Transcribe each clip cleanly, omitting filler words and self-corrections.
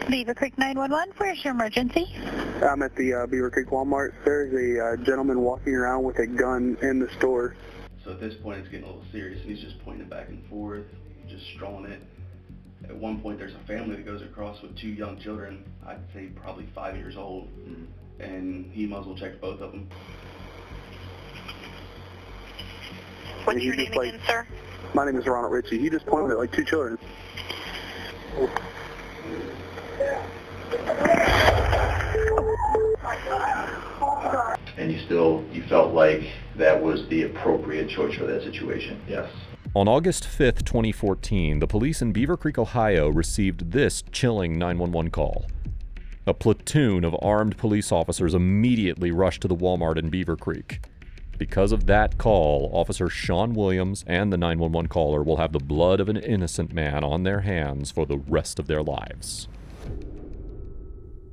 Beaver Creek 911, where's your emergency? I'm at the Beaver Creek Walmart. There's a gentleman walking around with a gun in the store. So at this point it's getting a little serious, and he's just pointing it back and forth, just strolling it. At one point there's a family that goes across with 2 young children, I'd say probably 5 years old, and he muzzle checked both of them. What's your name again, sir? My name is Ronald Ritchie. He just pointed at like 2 children. And you felt like that was the appropriate choice for that situation? Yes. On August 5th, 2014, the police in Beaver Creek, Ohio received this chilling 911 call. A platoon of armed police officers immediately rushed to the Walmart in Beaver Creek. Because of that call, Officer Sean Williams and the 911 caller will have the blood of an innocent man on their hands for the rest of their lives.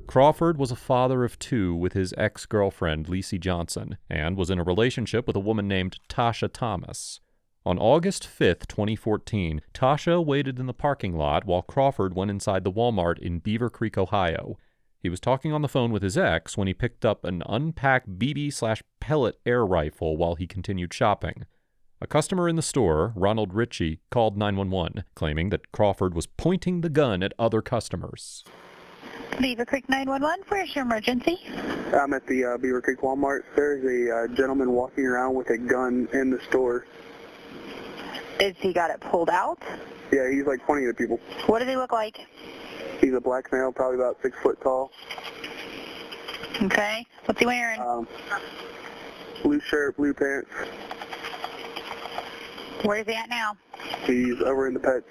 Crawford was a father of 2 with his ex-girlfriend, Lacey Johnson, and was in a relationship with a woman named Tasha Thomas. On August 5th, 2014, Tasha waited in the parking lot while Crawford went inside the Walmart in Beaver Creek, Ohio. He was talking on the phone with his ex when he picked up an unpacked BB/pellet air rifle while he continued shopping. A customer in the store, Ronald Ritchie, called 911, claiming that Crawford was pointing the gun at other customers. Beaver Creek 911, where's your emergency? I'm at the Beaver Creek Walmart. There's a gentleman walking around with a gun in the store. Is he got it pulled out? Yeah, he's like pointing at people. What does he look like? He's a black male, probably about 6 foot tall. Okay. What's he wearing? Blue shirt, blue pants. Where is he at now? He's over in the pets.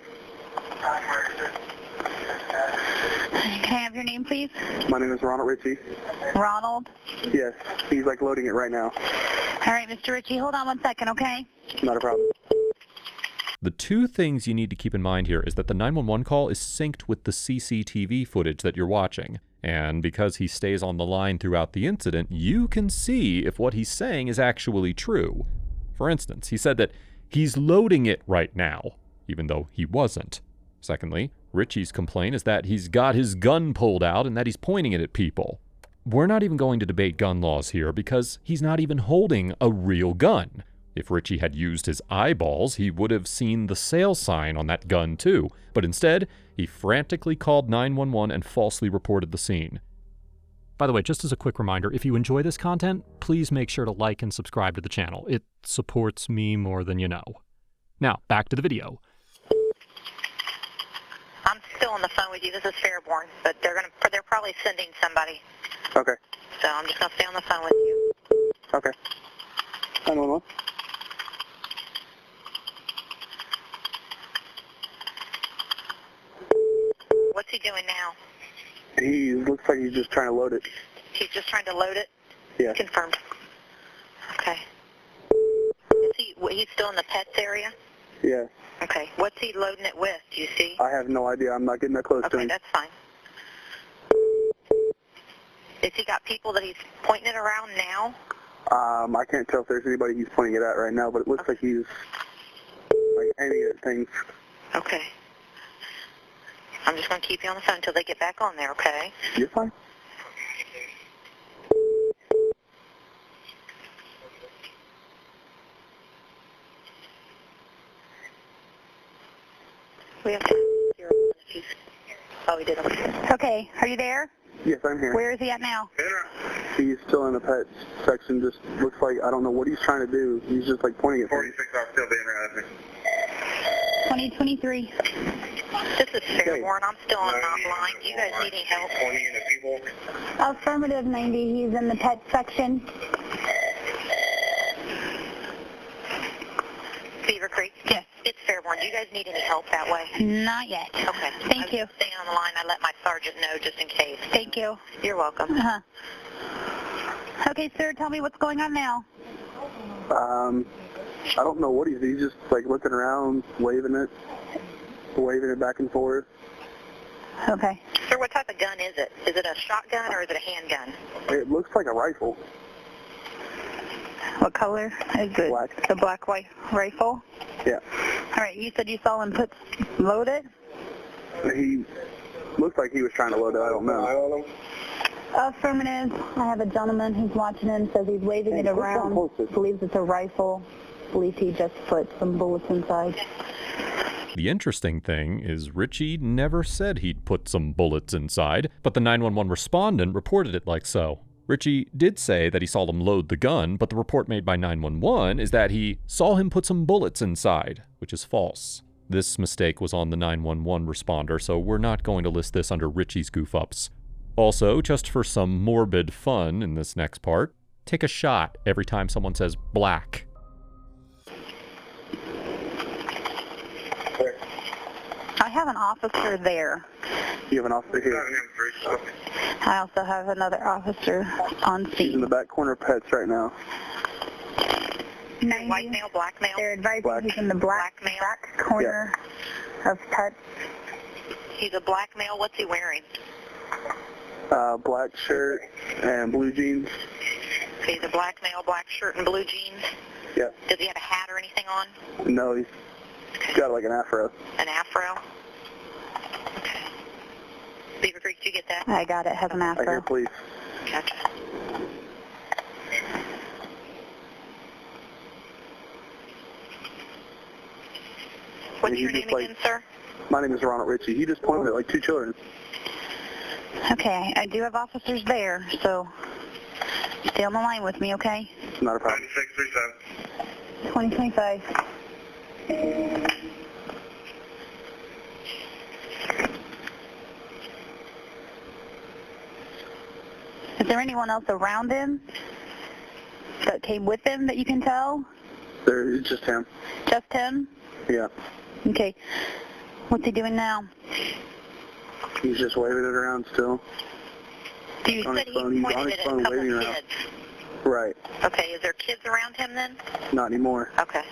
Can I have your name, please? My name is Ronald Ritchie. Ronald? Yes, he's like loading it right now. All right, Mr. Ritchie, hold on 1 second, okay? Not a problem. The 2 things you need to keep in mind here is that the 911 call is synced with the CCTV footage that you're watching. And because he stays on the line throughout the incident, you can see if what he's saying is actually true. For instance, he said that he's loading it right now, even though he wasn't. Secondly, Ritchie's complaint is that he's got his gun pulled out and that he's pointing it at people. We're not even going to debate gun laws here because he's not even holding a real gun. If Ritchie had used his eyeballs, he would have seen the sale sign on that gun too. But instead, he frantically called 911 and falsely reported the scene. By the way, just as a quick reminder, if you enjoy this content, please make sure to like and subscribe to the channel. It supports me more than you know. Now, back to the video. I'm still on the phone with you. This is Fairborn, but they're probably sending somebody. Okay. So I'm just going to stay on the phone with you. Okay. 911. What's he doing now? He looks like he's just trying to load it. He's just trying to load it? Yeah. Confirmed. Okay. He's still in the pets area? Yeah. Okay. What's he loading it with? Do you see? I have no idea. I'm not getting that close to Okay, him. that's fine. Has he got people that he's pointing it around now? I can't tell if there's anybody he's pointing it at right now, but it looks like he's like aiming at things. Okay. I'm just going to keep you on the phone until they get back on there, okay? You're fine. We have to... Oh, he did. Okay, are you there? Yes, I'm here. Where is he at now? He's still in the pets section. Just looks like, I don't know what he's trying to do. He's just like pointing at things. 46, I'm still being right there. 2023. This is Fairborn. I'm still on the line. Do you guys need any help? Pointing at people. Affirmative 90. He's in the pet section. Beaver Creek? Yes. It's Fairborn. Do you guys need any help that way? Not yet. Okay. Thank you. Staying on the line. I let my sergeant know just in case. Thank you. You're welcome. Uh-huh. Okay, sir, tell me what's going on now. I don't know what he's just like looking around, waving it back and forth. Okay. Sir, what type of gun is it? Is it a shotgun or is it a handgun? It looks like a rifle. What color is it? Black. The black white rifle? Yeah. All right, you said you saw him load it? He Looks like he was trying to load it. I don't know. Affirmative. I have a gentleman who's watching him, says he's waving it around, believes it's a rifle, believes he just put some bullets inside. The interesting thing is Richie never said he'd put some bullets inside, but the 911 respondent reported it like so. Richie did say that he saw him load the gun, but the report made by 911 is that he saw him put some bullets inside, which is false. This mistake was on the 911 responder, so we're not going to list this under Richie's goof-ups. Also, just for some morbid fun in this next part, take a shot every time someone says black. I have an officer there. You have an officer here? I also have another officer on scene. He's in the back corner of Pets right now. White male, black male? They're advising black. He's in the black corner of Pets. He's a black male. What's he wearing? Black shirt and blue jeans. So he's a black male, black shirt and blue jeans? Yeah. Does he have a hat or anything on? No, he's got like an afro. An afro? Okay. Beaver Creek, did you get that? I got it. Has an afro. I hear police. Gotcha. What's your name again, sir? My name is Ronald Ritchie. He just pointed at like 2 children. Okay, I do have officers there, so stay on the line with me, okay? Not a problem. 2025. Is there anyone else around him that came with him that you can tell? It's just him. Just him? Yeah. Okay. What's he doing now? He's just waving it around still. You said he pointed it at a couple kids. Right. Okay, is there kids around him then? Not anymore. Okay.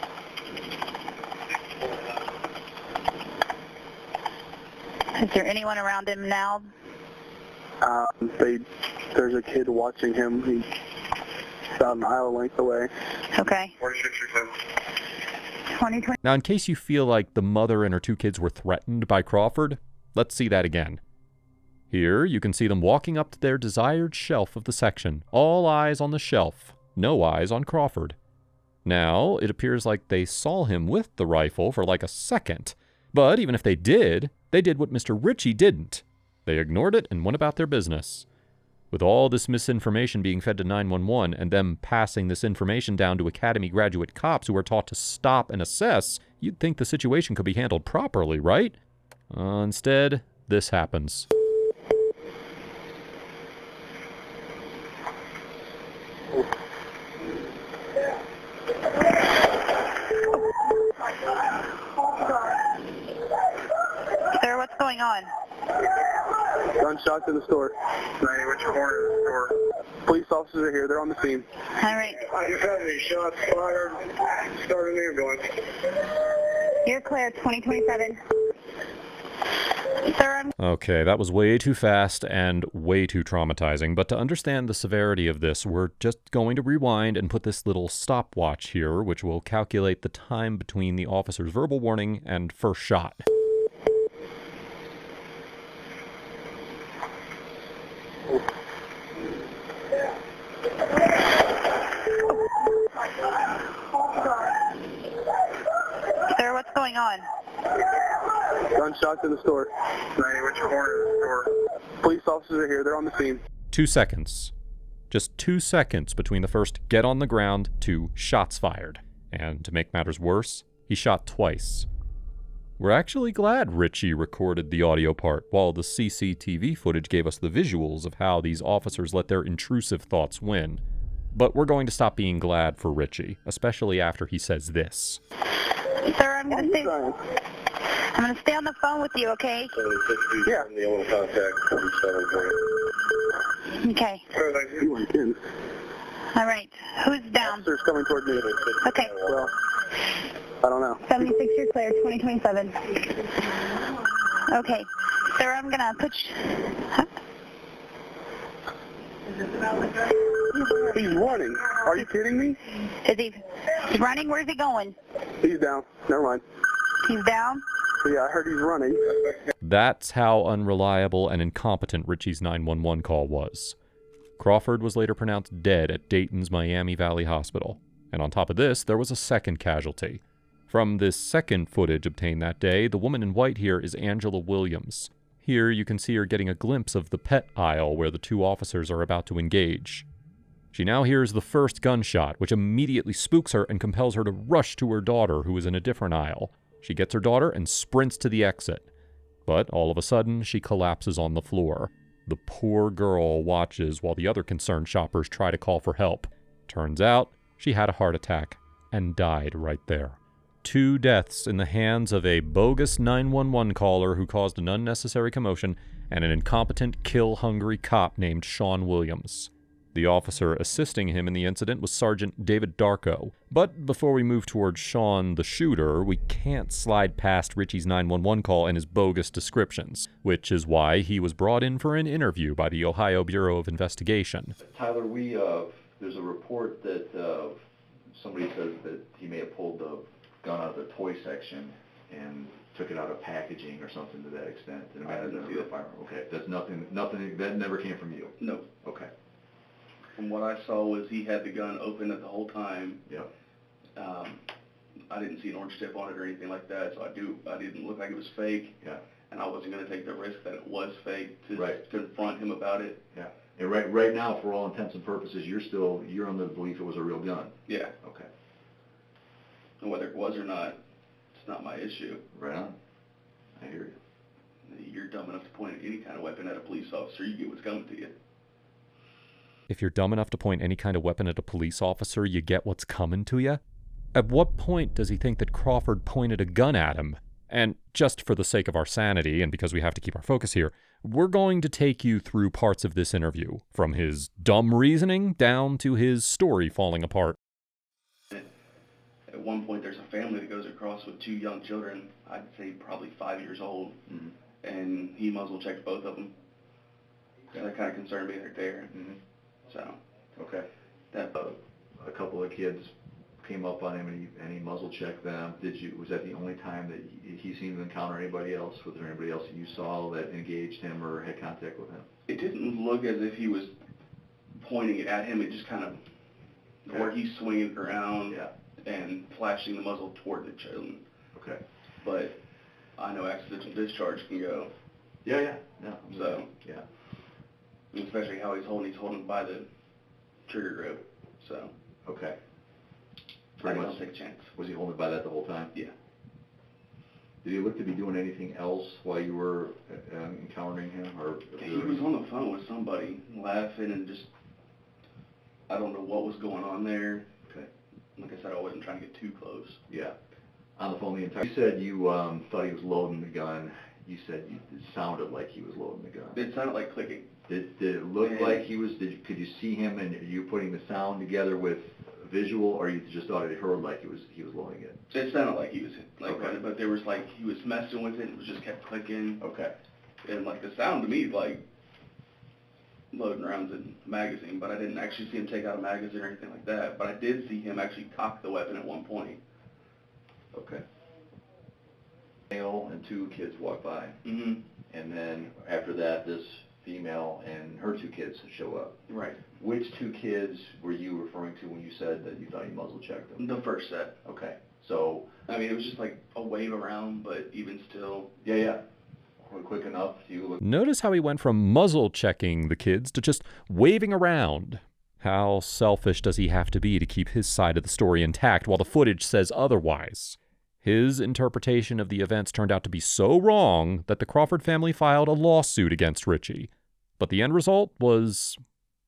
Is there anyone around him now? There's a kid watching him. He's about an aisle length away. Okay. 2020. Now, in case you feel like the mother and her 2 kids were threatened by Crawford, let's see that again. Here, you can see them walking up to their desired shelf of the section. All eyes on the shelf, no eyes on Crawford. Now, it appears like they saw him with the rifle for like a second. But even if they did what Mr. Ritchie didn't. They ignored it and went about their business. With all this misinformation being fed to 911 and them passing this information down to Academy graduate cops who are taught to stop and assess, you'd think the situation could be handled properly, right? Instead, this happens. Sir, what's going on? Gunshots in the store. Which corner of the store? Police officers are here. They're on the scene. All right. I just had any shots fired. Start an ambulance. You're clear, 2027. Sir, Okay, that was way too fast and way too traumatizing, but to understand the severity of this, we're just going to rewind and put this little stopwatch here, which will calculate the time between the officer's verbal warning and first shot. Sir, what's going on? Gunshots in the store. Which corner of the store? Police officers are here. They're on the scene. 2 seconds. Just 2 seconds between the first get on the ground to shots fired. And to make matters worse, he shot twice. We're actually glad Ritchie recorded the audio part, while the CCTV footage gave us the visuals of how these officers let their intrusive thoughts win. But we're going to stop being glad for Ritchie, especially after he says this. Sir, I'm going to stay on the phone with you, okay? Yeah. The only contact 47. Okay. All right. Who's down? Officers coming toward me. Okay. Well, I don't know. 76, you're clear, 2027. Okay. Sir, I'm going to put you... He's running. Are you kidding me? Is he running? Where's he going? He's down. Never mind. He's down? Yeah, I heard he's running. That's how unreliable and incompetent Richie's 911 call was. Crawford was later pronounced dead at Dayton's Miami Valley Hospital. And on top of this, there was a second casualty. From this second footage obtained that day, the woman in white here is Angela Williams. Here you can see her getting a glimpse of the pet aisle where the two officers are about to engage. She now hears the first gunshot, which immediately spooks her and compels her to rush to her daughter, who is in a different aisle. She gets her daughter and sprints to the exit. But all of a sudden, she collapses on the floor. The poor girl watches while the other concerned shoppers try to call for help. Turns out, she had a heart attack and died right there. 2 deaths in the hands of a bogus 911 caller who caused an unnecessary commotion and an incompetent, kill-hungry cop named Sean Williams. The officer assisting him in the incident was Sergeant David Darko. But before we move towards Sean, the shooter, we can't slide past Richie's 911 call and his bogus descriptions, which is why he was brought in for an interview by the Ohio Bureau of Investigation. Tyler, there's a report that somebody says that he may have pulled the gun out of the toy section and took it out of packaging or something to that extent. And I didn't see the firearm. Okay, that's nothing, that never came from you? No. Okay. From what I saw was he had the gun open at the whole time. Yep. I didn't see an orange tip on it or anything like that, so I didn't look like it was fake. Yeah. And I wasn't going to take the risk that it was fake to confront him about it. Yeah. And right now, for all intents and purposes, you're under the belief it was a real gun. Yeah. Okay. And whether it was or not, it's not my issue. Right on. I hear you. You're dumb enough to point any kind of weapon at a police officer, you get what's coming to you. If you're dumb enough to point any kind of weapon at a police officer, you get what's coming to you? At what point does he think that Crawford pointed a gun at him? And just for the sake of our sanity, and because we have to keep our focus here, we're going to take you through parts of this interview, from his dumb reasoning down to his story falling apart. At one point, there's a family that goes across with 2 young children, I'd say probably 5 years old, and he muzzle checked both of them. So that kind of concerned me right there. So. Okay. A couple of kids came up on him and he muzzle checked them. Was that the only time that he seemed to encounter anybody else? Was there anybody else that you saw that engaged him or had contact with him? It didn't look as if he was pointing it at him. It just kind of, where he's swinging it around and flashing the muzzle toward the children. Okay. But I know accidental discharge can go. Yeah. So. Yeah. Especially how he's holding by the trigger grip. So. Okay. I don't take a chance. Was he holding by that the whole time? Yeah. Did he look to be doing anything else while you were encountering him? Or he was on the phone with somebody, laughing and just, I don't know what was going on there. Okay. Like I said, I wasn't trying to get too close. Yeah. On the phone the entire. You said you thought he was loading the gun. You said it sounded like he was loading the gun. It sounded like clicking. Did it look like he was? Could you see him and you putting the sound together with visual, or you just thought it heard like he was loading it? It sounded like he was but there was like he was messing with it. It was just kept clicking. Okay. And like the sound to me like loading rounds in a magazine, but I didn't actually see him take out a magazine or anything like that. But I did see him actually cock the weapon at one point. Okay. Male and 2 kids walk by. And then after that, this female and her 2 kids show up. Right. Which 2 kids were you referring to when you said that you thought you muzzle checked them? The first set. Okay. So. I mean, it was just like a wave around, but even still. Yeah. Quick enough. Notice how he went from muzzle checking the kids to just waving around. How selfish does he have to be to keep his side of the story intact while the footage says otherwise? His interpretation of the events turned out to be so wrong that the Crawford family filed a lawsuit against Richie. But the end result was,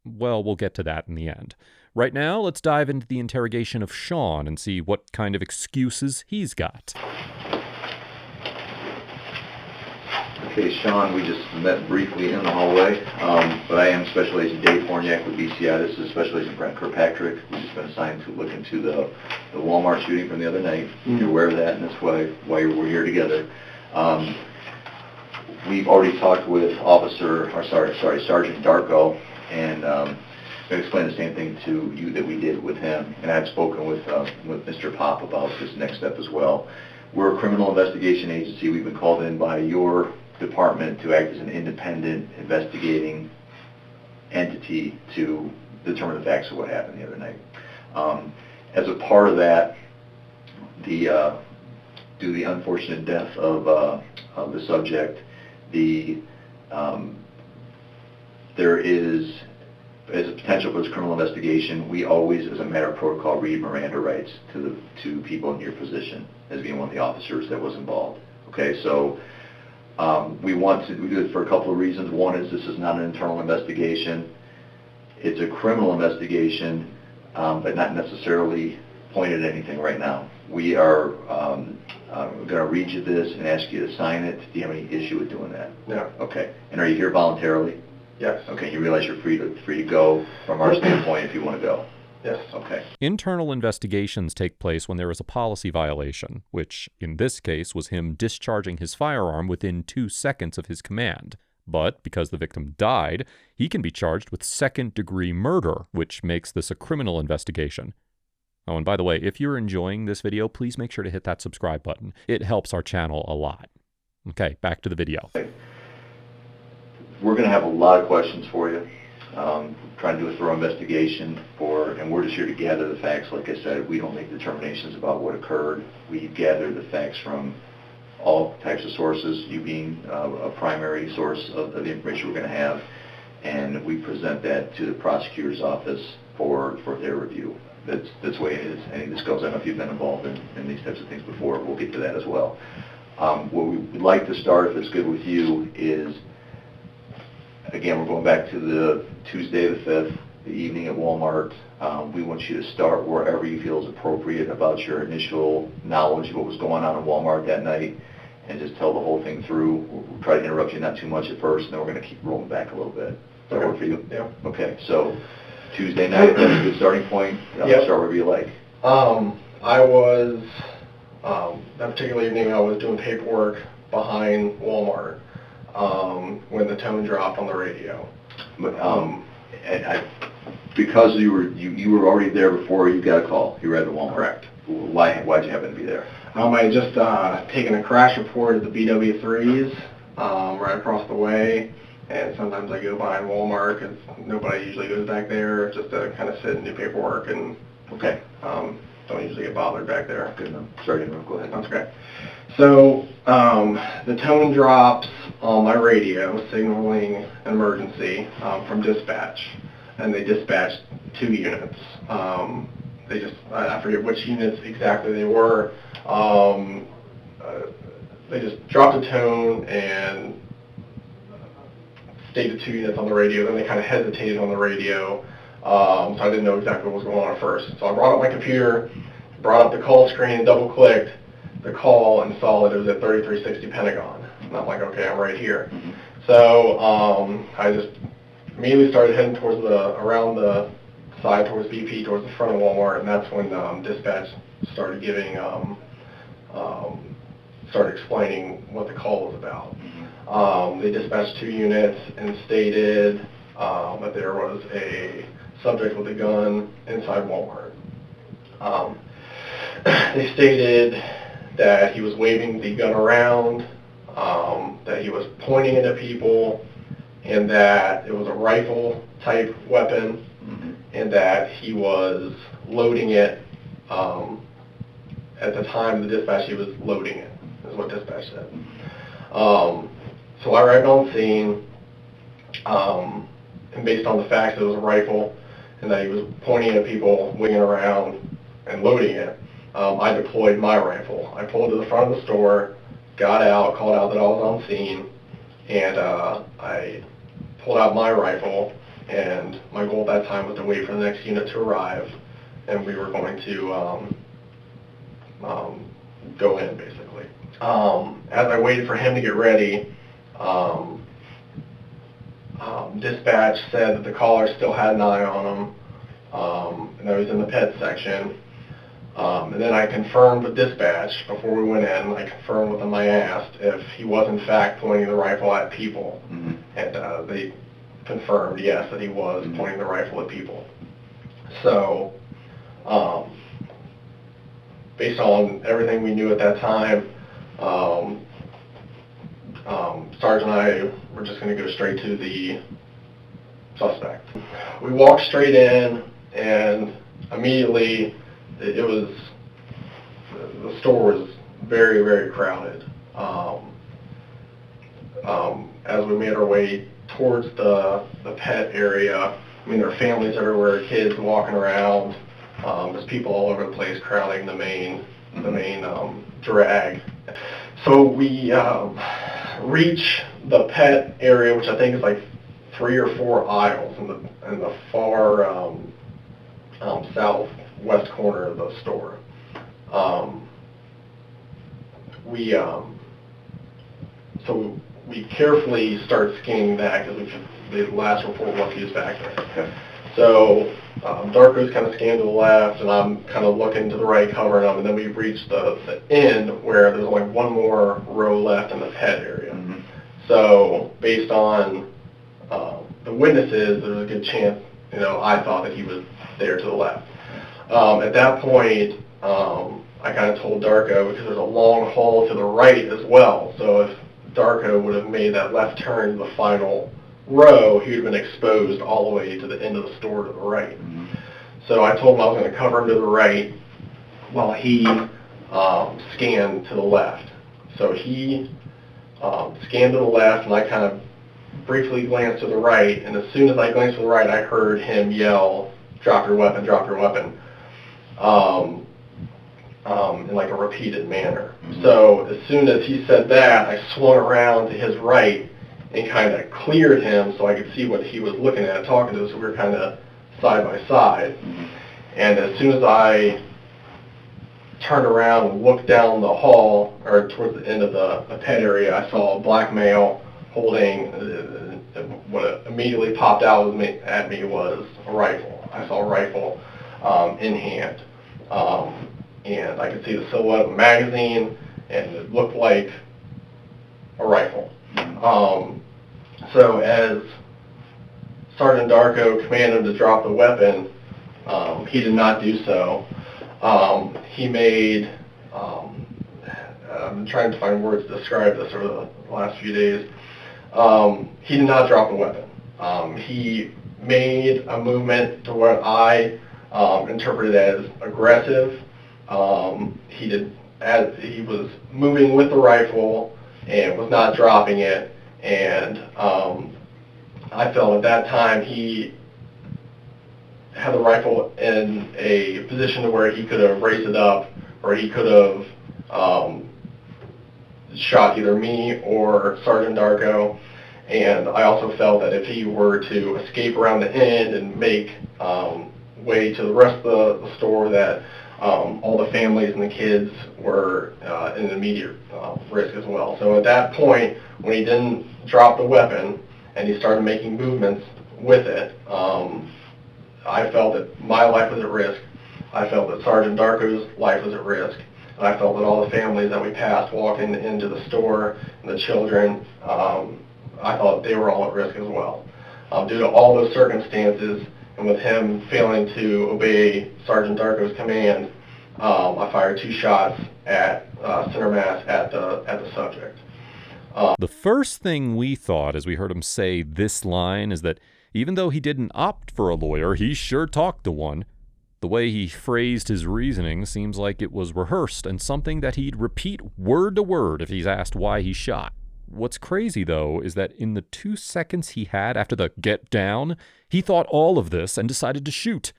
well, we'll get to that in the end. Right now, let's dive into the interrogation of Sean and see what kind of excuses he's got. Okay, Sean, we just met briefly in the hallway, but I am Special Agent Dave Horniak with BCI. This is Special Agent Brent Kirkpatrick. We've just been assigned to look into the Walmart shooting from the other night. You're aware of that, and that's why we're here together. We've already talked with Sergeant Darko, and I'm going to explain the same thing to you that we did with him. And I've spoken with Mr. Pop about this next step as well. We're a criminal investigation agency. We've been called in by your department to act as an independent investigating entity to determine the facts of what happened the other night. As a part of that, due to the unfortunate death of the subject, there is, as a potential for this criminal investigation, we always, as a matter of protocol, read Miranda rights to people in your position as being one of the officers that was involved. Okay, so we do it for a couple of reasons. One is this is not an internal investigation. It's a criminal investigation, but not necessarily pointed at anything right now. We are going to read you this and ask you to sign it. Do you have any issue with doing that? No. Okay. And are you here voluntarily? Yes. Okay. You realize you're free to go from our standpoint if you want to go? Yes. Okay. Internal investigations take place when there is a policy violation, which, in this case, was him discharging his firearm within 2 seconds of his command. But because the victim died, he can be charged with second-degree murder, which makes this a criminal investigation. Oh, and by the way, if you're enjoying this video, please make sure to hit that subscribe button. It helps our channel a lot. Okay, back to the video. We're going to have a lot of questions for you. Trying to do a thorough investigation and we're just here to gather the facts. Like I said, we don't make determinations about what occurred. We gather the facts from all types of sources, you being a primary source of the information we're going to have, and we present that to the prosecutor's office for their review. That's the way it is. Any of this goes, I don't know if you've been involved in these types of things before. We'll get to that as well. What we would like to start, if it's good with you, is, again, we're going back to the Tuesday the 5th, the evening at Walmart. We want you to start wherever you feel is appropriate about your initial knowledge of what was going on in Walmart that night, and just tell the whole thing through. We'll try to interrupt you not too much at first, and then we're going to keep rolling back a little bit. Does that work for you? Yeah. Okay, so Tuesday night, that's a good starting point. Start wherever you like. I was, that particular evening, I was doing paperwork behind Walmart when the tone dropped on the radio. Because you were already there before you got a call. You were at the Walmart. Correct. Why'd you happen to be there? I had just taken a crash report at the BW3s right across the way, and sometimes I go behind Walmart because nobody usually goes back there just to kind of sit and do paperwork, and don't usually get bothered back there. Good enough. Sorry to interrupt. Go ahead. That's okay. So the tone drops on my radio signaling emergency from dispatch, and they dispatched 2 units. I forget which units exactly they were. They just dropped the tone and stated 2 units on the radio. Then they kind of hesitated on the radio, so I didn't know exactly what was going on at first. So I brought up my computer, brought up the call screen, double-clicked the call, and saw that it was at 3360 Pentagon. And I'm like, okay, I'm right here. Mm-hmm. So I just immediately started heading towards around the side towards BP, towards the front of Walmart, and that's when dispatch started giving, started explaining what the call was about. Mm-hmm. They dispatched 2 units and stated that there was a subject with a gun inside Walmart. They stated that he was waving the gun around, that he was pointing it at people, and that it was a rifle-type weapon, mm-hmm. and that he was loading it. At the time of the dispatch, he was loading it, is what dispatch said. So I arrived on scene, and based on the fact that it was a rifle and that he was pointing at people, winging around, and loading it, I deployed my rifle. I pulled to the front of the store, got out, called out that I was on scene, and I pulled out my rifle, and my goal at that time was to wait for the next unit to arrive, and we were going to go in, basically. As I waited for him to get ready, dispatch said that the caller still had an eye on him, and that he was in the pet section. And then I confirmed with dispatch before we went in. I confirmed with them. I asked if he was in fact pointing the rifle at people, mm-hmm. and they confirmed yes that he was mm-hmm. pointing the rifle at people. So, based on everything we knew at that time, Sergeant and I were just going to go straight to the suspect. We walked straight in, and immediately the store was very, very crowded. As we made our way towards the pet area, I mean, there were families everywhere, kids walking around. There's people all over the place crowding the main drag. So we reach the pet area, which I think is like 3 or 4 aisles in the far southwest corner of the store. So we carefully start scanning that because the last report was he was back there. Okay. So Darko's kind of scanned to the left, and I'm kind of looking to the right, covering him, and then we reach the end where there's only one more row left in the pet area. Mm-hmm. So based on the witnesses, there's a good chance, I thought that he was there to the left. At that point, I kind of told Darko, because there's a long hall to the right as well, so if Darko would have made that left turn to the final row, he would have been exposed all the way to the end of the store to the right. Mm-hmm. So I told him I was going to cover him to the right while he scanned to the left. So he scanned to the left, and I kind of briefly glanced to the right, and as soon as I glanced to the right, I heard him yell, "Drop your weapon, drop your weapon," in like a repeated manner. Mm-hmm. So as soon as he said that, I swung around to his right and kind of cleared him so I could see what he was looking at, talking to us, so we were kind of side by side. Mm-hmm. And as soon as I turned around and looked down the hall, or towards the end of the pet area, I saw a black male holding, what immediately popped out at me was a rifle. I saw a rifle in hand. And I could see the silhouette of a magazine, and it looked like a rifle. So as Sergeant Darko commanded him to drop the weapon, he did not do so. He made, I'm trying to find words to describe this over the last few days. He did not drop the weapon. He made a movement to what I interpreted as aggressive. He was moving with the rifle and was not dropping it, and I felt at that time he had the rifle in a position to where he could have raised it up, or he could have shot either me or Sergeant Darko. And I also felt that if he were to escape around the end and make way to the rest of the store, that all the families and the kids were in immediate risk as well. So at that point, when he didn't drop the weapon and he started making movements with it, I felt that my life was at risk. I felt that Sergeant Darko's life was at risk. And I felt that all the families that we passed walking into the store, and the children, I thought they were all at risk as well. Due to all those circumstances, and with him failing to obey Sergeant Darko's command, I fired 2 shots at center mass at the subject. The first thing we thought as we heard him say this line is that even though he didn't opt for a lawyer, he sure talked to one. The way he phrased his reasoning seems like it was rehearsed and something that he'd repeat word to word if he's asked why he shot. What's crazy, though, is that in the 2 seconds he had after the get down, he thought all of this and decided to shoot.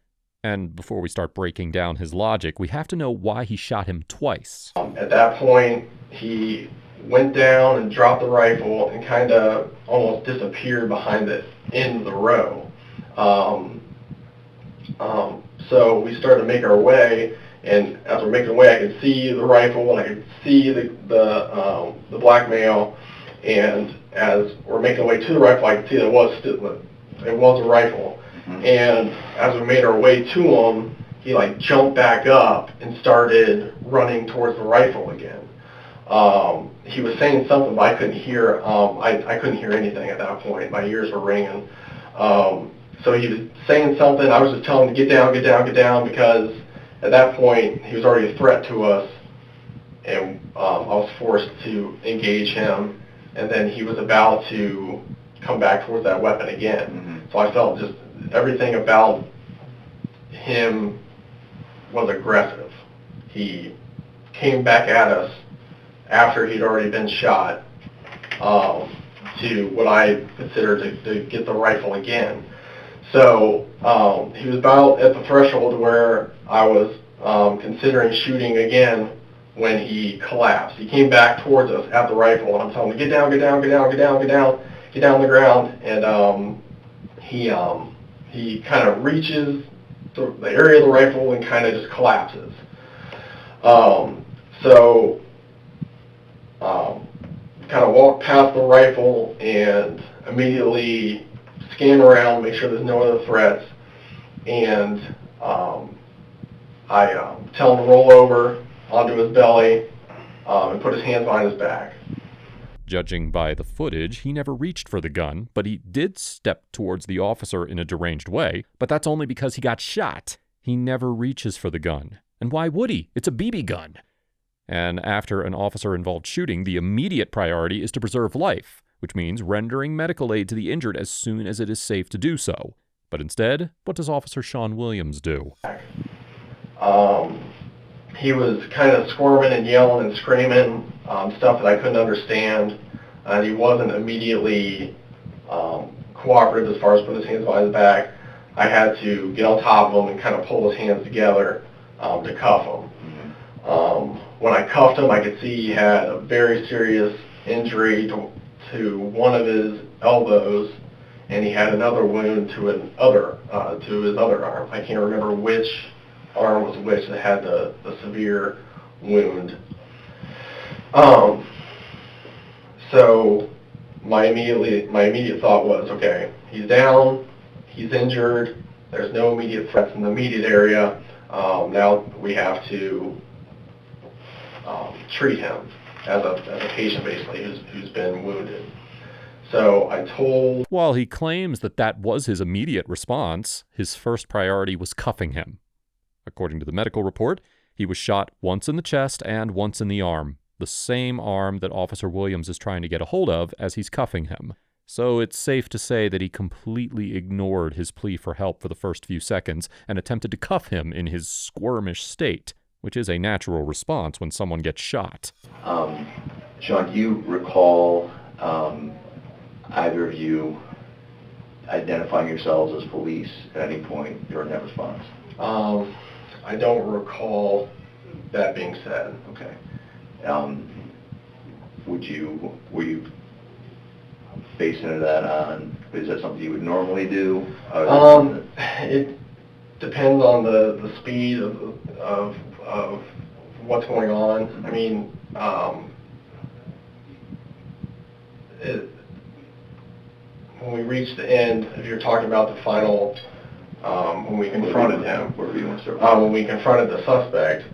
And before we start breaking down his logic, we have to know why he shot him twice. At that point, he went down and dropped the rifle and kind of almost disappeared behind the end of the row. So we started to make our way, and as we're making our way, I could see the rifle, and I could see the black male. And as we're making our way to the rifle, I could see that it was a rifle. Mm-hmm. And as we made our way to him, he jumped back up and started running towards the rifle again. He was saying something, but I couldn't hear. I couldn't hear anything at that point. My ears were ringing. So he was saying something. I was just telling him to get down, get down, get down, because at that point he was already a threat to us, and I was forced to engage him. and then he was about to come back towards that weapon again. So I felt just everything about him was aggressive. He came back at us after he'd already been shot to what I considered to get the rifle again. So he was about at the threshold where I was considering shooting again when he collapsed. He came back towards us at the rifle, and I'm telling him, get down, get down, get down, get down, get down, get down on the ground. And he kind of reaches the area of the rifle and kind of just collapses. Kind of walk past the rifle and immediately scan around, make sure there's no other threats, and I tell him to roll over onto his belly and put his hands behind his back. Judging by the footage, he never reached for the gun, but he did step towards the officer in a deranged way, but that's only because he got shot. He never reaches for the gun. And why would he? It's a BB gun. And after an officer-involved shooting, the immediate priority is to preserve life, which means rendering medical aid to the injured as soon as it is safe to do so. But instead, what does Officer Sean Williams do? He was kind of squirming and yelling and screaming, stuff that I couldn't understand, and he wasn't immediately cooperative as far as putting his hands behind his back. I had to get on top of him and kind of pull his hands together to cuff him. When I cuffed him, I could see he had a very serious injury to one of his elbows, and he had another wound to his other arm. I can't remember which arm was which that had the severe wound. So my immediate thought was, okay, he's down, he's injured, there's no immediate threats in the immediate area. Now we have to treat him as a patient, basically, who's been wounded. So I told... While he claims that that was his immediate response, his first priority was cuffing him. According to the medical report, he was shot once in the chest and once in the arm, the same arm that Officer Williams is trying to get a hold of as he's cuffing him. So it's safe to say that he completely ignored his plea for help for the first few seconds and attempted to cuff him in his squirmish state, which is a natural response when someone gets shot. Sean, do you recall either of you identifying yourselves as police at any point during that response? I don't recall that being said. Okay. Were you basing that on, is that something you would normally do? It depends on the speed of what's going on. I mean, when we reached the end, if you're talking about the final, when we confronted him, when we confronted the suspect,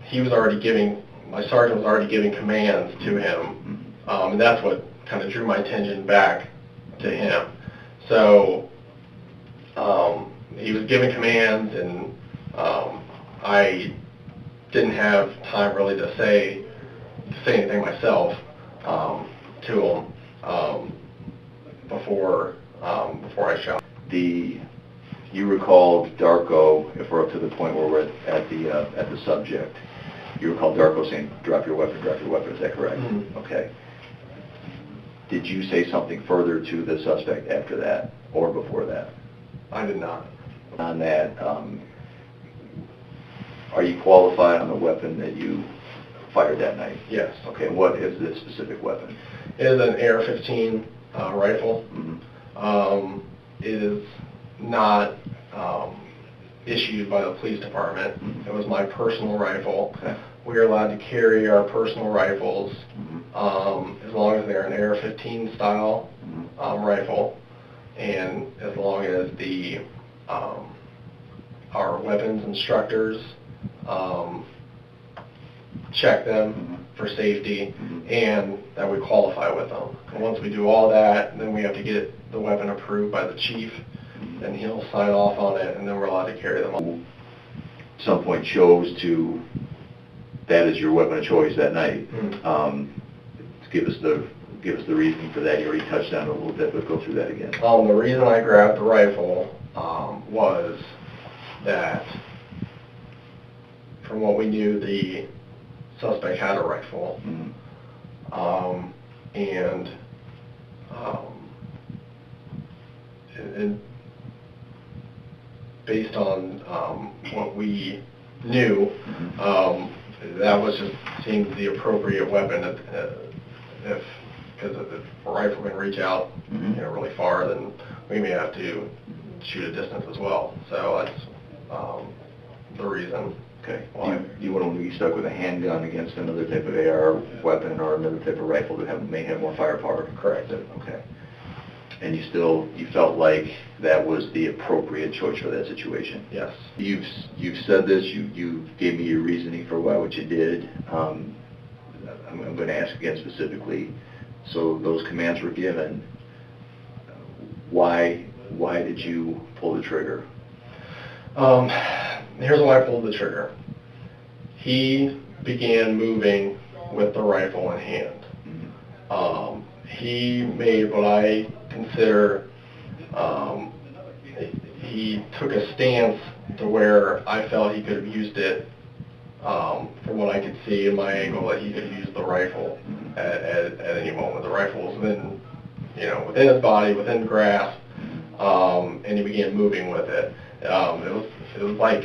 he was already giving, my sergeant was already giving commands to him, and that's what kind of drew my attention back to him. So he was giving commands, and I didn't have time really to say anything myself to him before I shot. You recalled Darko, if we're up to the point where we're at the subject, you recall Darko saying, drop your weapon, is that correct? Mm-hmm. Okay. Did you say something further to the suspect after that or before that? I did not. On that, are you qualified on the weapon that you fired that night? Yes. Okay, what is this specific weapon? It is an AR-15 rifle. Mm-hmm. It is not issued by the police department. Mm-hmm. It was my personal rifle. Okay. We are allowed to carry our personal rifles Mm-hmm. as long as they're an AR-15 style Mm-hmm. rifle, and as long as our weapons instructors check them Mm-hmm. for safety, Mm-hmm. and that we qualify with them. And once we do all that, then we have to get the weapon approved by the chief, and he'll sign off on it, and then we're allowed to carry them on. At some point chose to, that is your weapon of choice that night. Mm-hmm. To give us the give us the reasoning for that. You already touched on it a little bit, but go through that again. The reason I grabbed the rifle was that, from what we knew, the suspect had a rifle, and based on what we knew, that was just seemed the appropriate weapon. Because if a rifle can reach out, really far, then we may have to shoot a distance as well. So that's the reason. Okay. You wouldn't want to be stuck with a handgun against another type of AR weapon or another type of rifle that may have more firepower. Correct. Okay. And you felt like that was the appropriate choice for that situation? Yes. You've said this. You gave me your reasoning for what you did. I'm going to ask again specifically. So those commands were given. Why did you pull the trigger? Here's why I pulled the trigger. He began moving with the rifle in hand. He made what I consider, he took a stance to where I felt he could have used it, from what I could see in my angle, that he could use the rifle at any moment. The rifle was within his body, within grasp, and he began moving with it. It was like,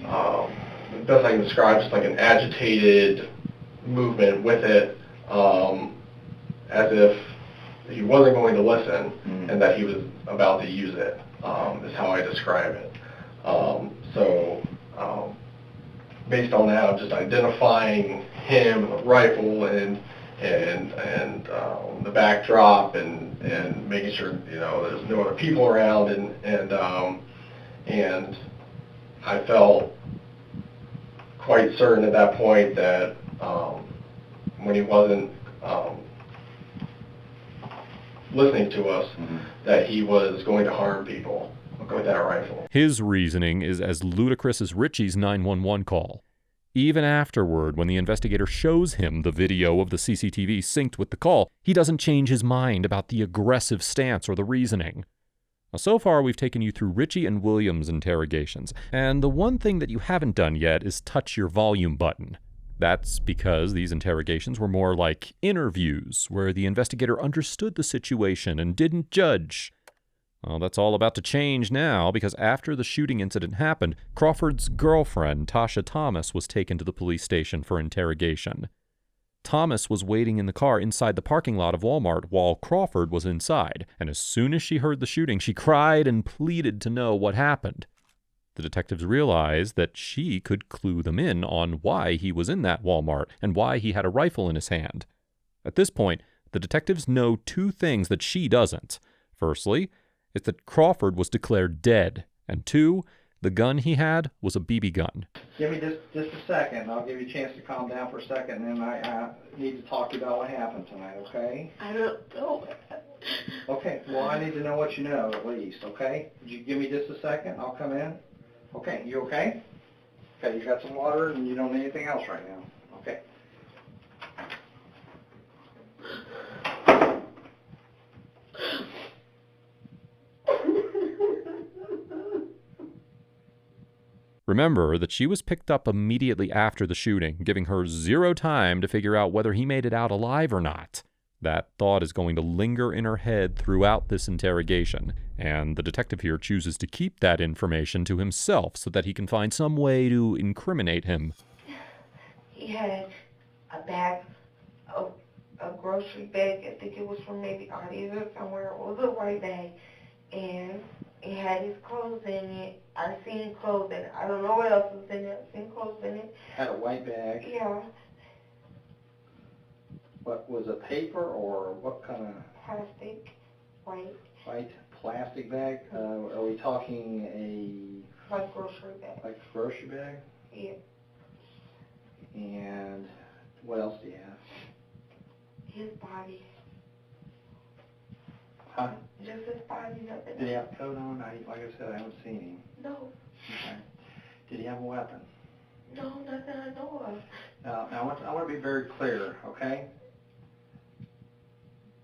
the best I can describe, just like an agitated movement with it, as if he wasn't going to listen and that he was about to use it, is how I describe it. Based on that, I'm just identifying him and the rifle and the backdrop and making sure there's no other people around, and I felt quite certain at that point that when he wasn't listening to us, that he was going to harm people with that rifle. His reasoning is as ludicrous as Richie's 911 call. Even afterward, when the investigator shows him the video of the CCTV synced with the call, he doesn't change his mind about the aggressive stance or the reasoning. Now, so far, we've taken you through Richie and Williams' interrogations, and the one thing that you haven't done yet is touch your volume button. That's because these interrogations were more like interviews, where the investigator understood the situation and didn't judge. Well, that's all about to change now, because after the shooting incident happened, Crawford's girlfriend, Tasha Thomas, was taken to the police station for interrogation. Thomas was waiting in the car inside the parking lot of Walmart while Crawford was inside, and as soon as she heard the shooting, she cried and pleaded to know what happened. The detectives realized that she could clue them in on why he was in that Walmart and why he had a rifle in his hand. At this point, the detectives know two things that she doesn't. Firstly, it's that Crawford was declared dead, and two, the gun he had was a BB gun. Give me just a second. I'll give you a chance to calm down for a second, and then I need to talk to you about what happened tonight, okay? I don't know. Okay, well, I need to know what you know, at least, okay? Would you give me just a second? I'll come in. Okay, you okay? Okay, you got some water, and you don't need anything else right now. Okay. Remember that she was picked up immediately after the shooting, giving her zero time to figure out whether he made it out alive or not. That thought is going to linger in her head throughout this interrogation, and the detective here chooses to keep that information to himself so that he can find some way to incriminate him. He had a bag, a grocery bag. I think it was from maybe Arby's or somewhere. It was a white bag, and it had his clothes in it. I seen clothes in it. I don't know what else was in it. I seen clothes in it. Had a white bag. Yeah. What was it, paper or what kind of? Plastic, white. White plastic bag? Are we talking Like grocery bag. like a grocery bag? Yeah. And what else do you have? His body. Huh? Just his body, nothing Did he else. have a coat on? Like I said, I haven't seen him. No. Okay. Did he have a weapon? No, nothing I know of. Now I want to be very clear, okay?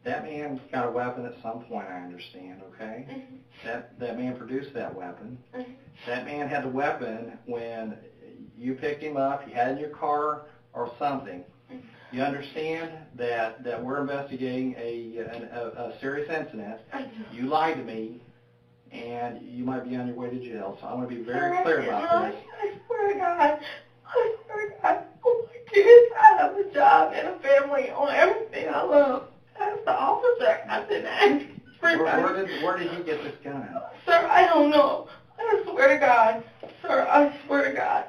That man got a weapon at some point, I understand, okay? That man produced that weapon. That man had the weapon when you picked him up, you had it in your car or something. You understand that we're investigating a serious incident. You lied to me, and you might be on your way to jail. So I want to be very clear about this. I swear to God. I swear to God. Oh my goodness, I have a job and a family on everything I love. As the officer, I've been asking. Where did he get this gun? Sir, I don't know. I swear to God. Sir, I swear to God.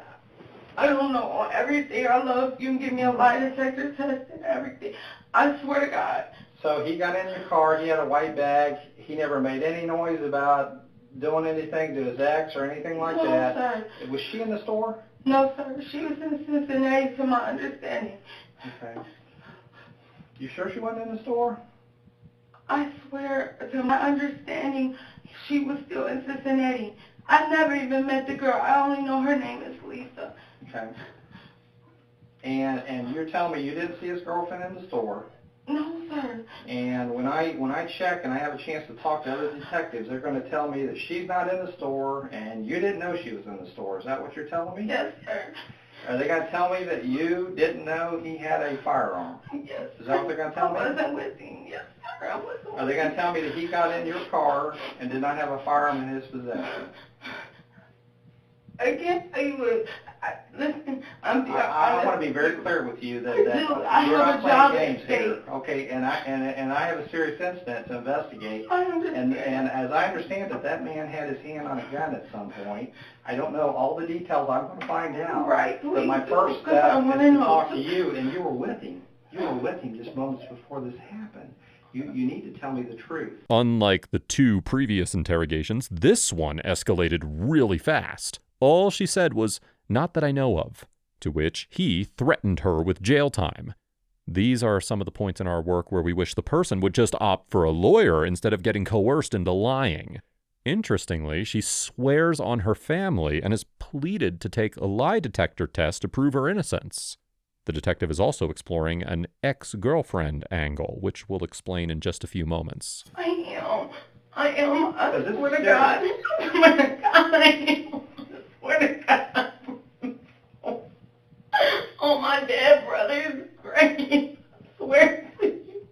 I don't know. On everything I love, you can give me a lie detector test and everything. I swear to God. So he got in your car, he had a white bag, he never made any noise about doing anything to his ex or anything like that? No, sir. Was she in the store? No, sir. She was in Cincinnati, to my understanding. Okay. You sure she wasn't in the store? I swear, to my understanding, she was still in Cincinnati. I never even met the girl. I only know her name is Lisa. Okay. And you're telling me you didn't see his girlfriend in the store? No, sir. And when I check and I have a chance to talk to other detectives, they're going to tell me that she's not in the store and you didn't know she was in the store. Is that what you're telling me? Yes, sir. Are they going to tell me that you didn't know he had a firearm? Yes. Is that what they're going to tell me? I wasn't with him. Yes, sir. I wasn't with him. Are they going to tell me that he got in your car and did not have a firearm in his possession? I can't tell you what. Listen, I want to be very clear with you that you're not playing games here, okay? And I have a serious incident to investigate. I understand. And as I understand it, that man had his hand on a gun at some point. I don't know all the details. I'm going to find out. Right. But my first step is to talk to you, and you were with him. You were with him just moments before this happened. You need to tell me the truth. Unlike the two previous interrogations, this one escalated really fast. All she said was, "Not that I know of," to which he threatened her with jail time. These are some of the points in our work where we wish the person would just opt for a lawyer instead of getting coerced into lying. Interestingly, she swears on her family and has pleaded to take a lie detector test to prove her innocence. The detective is also exploring an ex-girlfriend angle, which we'll explain in just a few moments. I am. I swear to God. I swear to God, I am. I swear to God. Oh, my dead brother is great. I swear to you.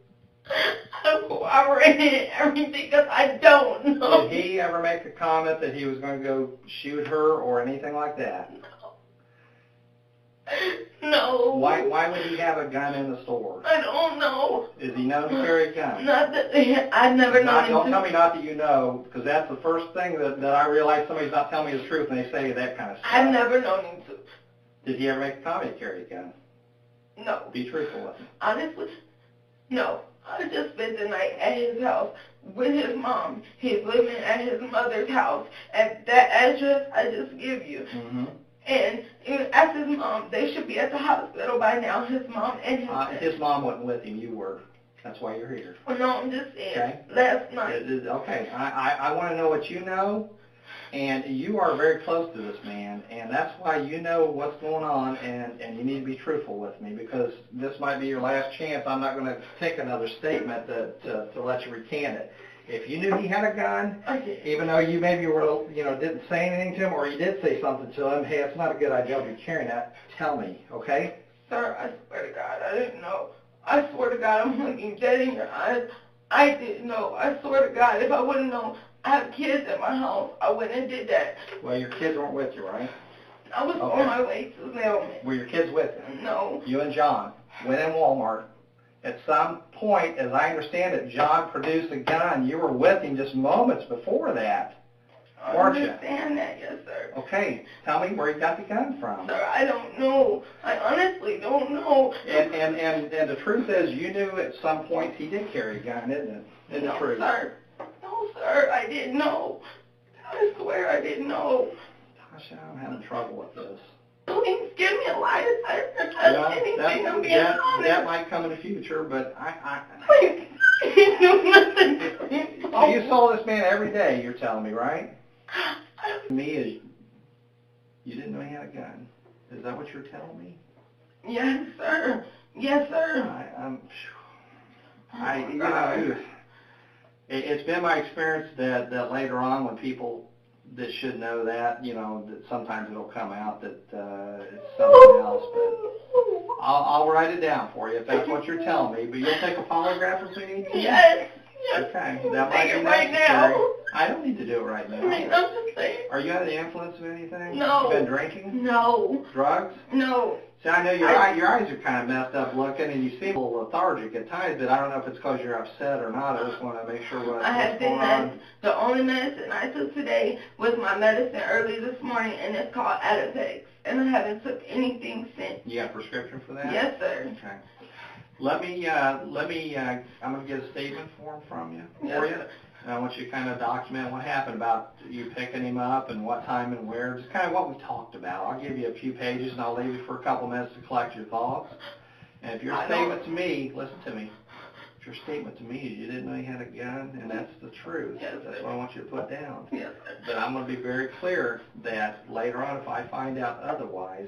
I'm cooperating everything because I don't know. Did he ever make a comment that he was going to go shoot her or anything like that? No. Why would he have a gun in the store? I don't know. Is he known to carry a gun? Not that I've never known him Don't to. tell me not that you know, because that's the first thing that I realize somebody's not telling me the truth when they say that kind of stuff. I've never known him to. Did he ever make a comment to carry a gun? No. Be truthful with me. Honestly, no. I just spent the night at his house with his mom. He's living at his mother's house. At that address I just give you. Mm-hmm. And ask his mom. They should be at the hospital by now, his mom and his dad. His mom wasn't with him. You were. That's why you're here. Oh, no, I'm just saying. Okay. Last night. Okay. I want to know what you know. And you are very close to this man, and that's why you know what's going on, and you need to be truthful with me, because this might be your last chance. I'm not going to take another statement to let you recant it. If you knew he had a gun, even though you maybe were, didn't say anything to him, or you did say something to him, hey, it's not a good idea if you're carrying that, tell me, okay? Sir, I swear to God, I didn't know. I swear to God, I'm looking dead in your eyes. I didn't know. I swear to God, if I would have known, I have kids at my house, I wouldn't have did that. Well, your kids weren't with you, right? I was on my way to Zelman. Were your kids with you? No. You and John went in Walmart. At some point, as I understand it, John produced a gun. You were with him just moments before that, weren't you? I understand that, yes, sir. Okay, tell me where you got the gun from. Sir, I don't know. I honestly don't know. And the truth is, you knew at some point he did carry a gun, isn't it? Isn't it true? Sir. No, sir, I didn't know. I swear I didn't know. Tasha, I'm having trouble with this. Please give me a lie detector test. Anything, I'm being honest. That might come in the future, but Please, do nothing. So you saw this man every day, you're telling me, right? To me, is you didn't know he had a gun. Is that what you're telling me? Yes, sir. Yes, sir. It's been my experience that later on when people that should know that, that sometimes it'll come out that it's something else, but I'll write it down for you if that's what you're telling me, but you'll take a polygraph if we need to? Yes. Okay, that might be necessary. Right now. I don't need to do it right now. I mean, I'm just saying. Are you under the influence of anything? No. You been drinking? No. Drugs? No. See, I know your eyes are kind of messed up looking, and you seem a little lethargic at times, but I don't know if it's because you're upset or not. I just want to make sure what's going on. The only medicine I took today was my medicine early this morning, and it's called Atipex, and I haven't took anything since. You got a prescription for that? Yes, sir. Okay. I'm going to get a statement form from you. Yes, sir. And I want you to kind of document what happened about you picking him up and what time and where, just kind of what we talked about. I'll give you a few pages and I'll leave you for a couple minutes to collect your thoughts. And if your statement to me, listen to me, if your statement to me is you didn't know you had a gun and that's the truth, yes, that's what I want you to put down. Yes, sir. But I'm going to be very clear that later on if I find out otherwise,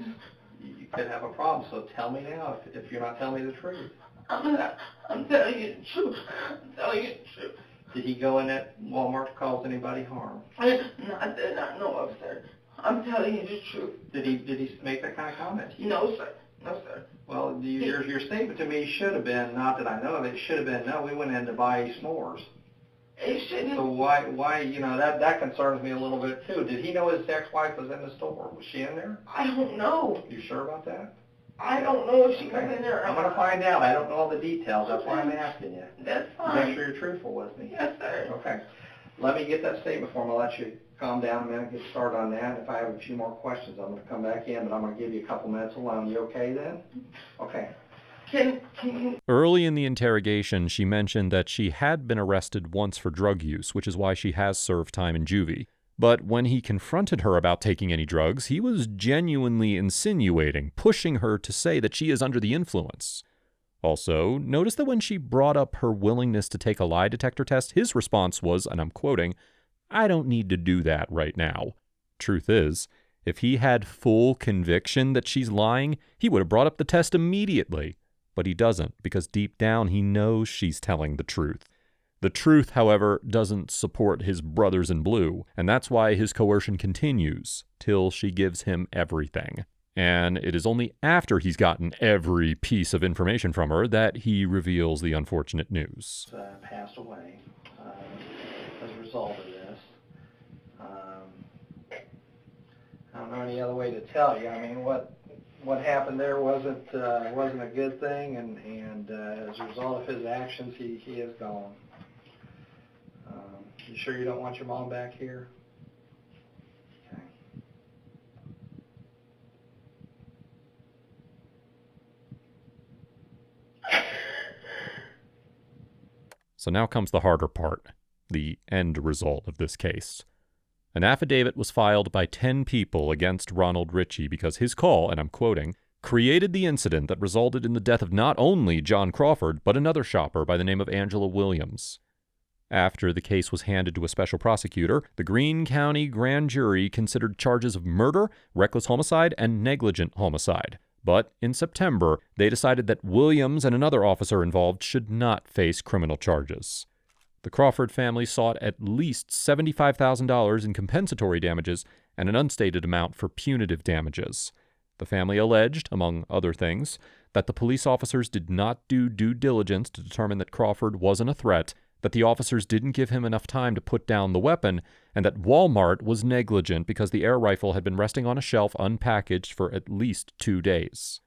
you could have a problem. So tell me now if you're not telling me the truth. I'm telling you the truth. I'm telling you the truth. Did he go in at Walmart to cause anybody harm? No, I did not know of, sir. I'm telling you the truth. Did he make that kind of comment to you? No, sir. No, sir. Well, your statement to me should have been, not that I know of it, should have been, no, we went in to buy s'mores. It shouldn't. So why, that concerns me a little bit too. Did he know his ex-wife was in the store? Was she in there? I don't know. You sure about that? I don't know if she was in there. I'm going to find out. I don't know all the details. That's why I'm asking you. That's fine. Make sure you're truthful with me. Yes, sir. Okay. Let me get that statement form. I'll let you calm down a minute, get started on that. If I have a few more questions, I'm going to come back in, but I'm going to give you a couple minutes alone. You okay then? Okay. Can you... Early in the interrogation, she mentioned that she had been arrested once for drug use, which is why she has served time in juvie. But when he confronted her about taking any drugs, he was genuinely insinuating, pushing her to say that she is under the influence. Also, notice that when she brought up her willingness to take a lie detector test, his response was, and I'm quoting, "I don't need to do that right now." Truth is, if he had full conviction that she's lying, he would have brought up the test immediately. But he doesn't, because deep down he knows she's telling the truth. The truth, however, doesn't support his brothers in blue, and that's why his coercion continues, till she gives him everything. And it is only after he's gotten every piece of information from her that he reveals the unfortunate news. Passed away as a result of this. I don't know any other way to tell you. I mean, what happened there wasn't a good thing, and as a result of his actions, he is gone. You sure you don't want your mom back here? Okay. So now comes the harder part, the end result of this case. An affidavit was filed by 10 people against Ronald Ritchie because his call, and I'm quoting, created the incident that resulted in the death of not only John Crawford, but another shopper by the name of Angela Williams. After the case was handed to a special prosecutor, the Greene County grand jury considered charges of murder, reckless homicide, and negligent homicide. But in September, they decided that Williams and another officer involved should not face criminal charges. The Crawford family sought at least $75,000 in compensatory damages and an unstated amount for punitive damages. The family alleged, among other things, that the police officers did not do due diligence to determine that Crawford wasn't a threat, that the officers didn't give him enough time to put down the weapon, and that Walmart was negligent because the air rifle had been resting on a shelf unpackaged for at least 2 days.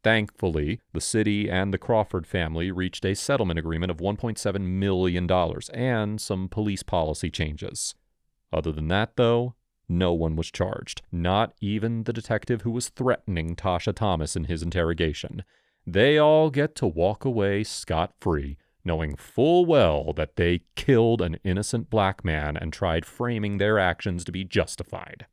Thankfully, the city and the Crawford family reached a settlement agreement of $1.7 million and some police policy changes. Other than that, though, no one was charged, not even the detective who was threatening Tasha Thomas in his interrogation. They all get to walk away scot-free, knowing full well that they killed an innocent black man and tried framing their actions to be justified.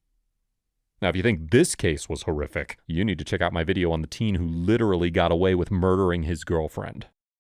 Now, if you think this case was horrific, you need to check out my video on the teen who literally got away with murdering his girlfriend.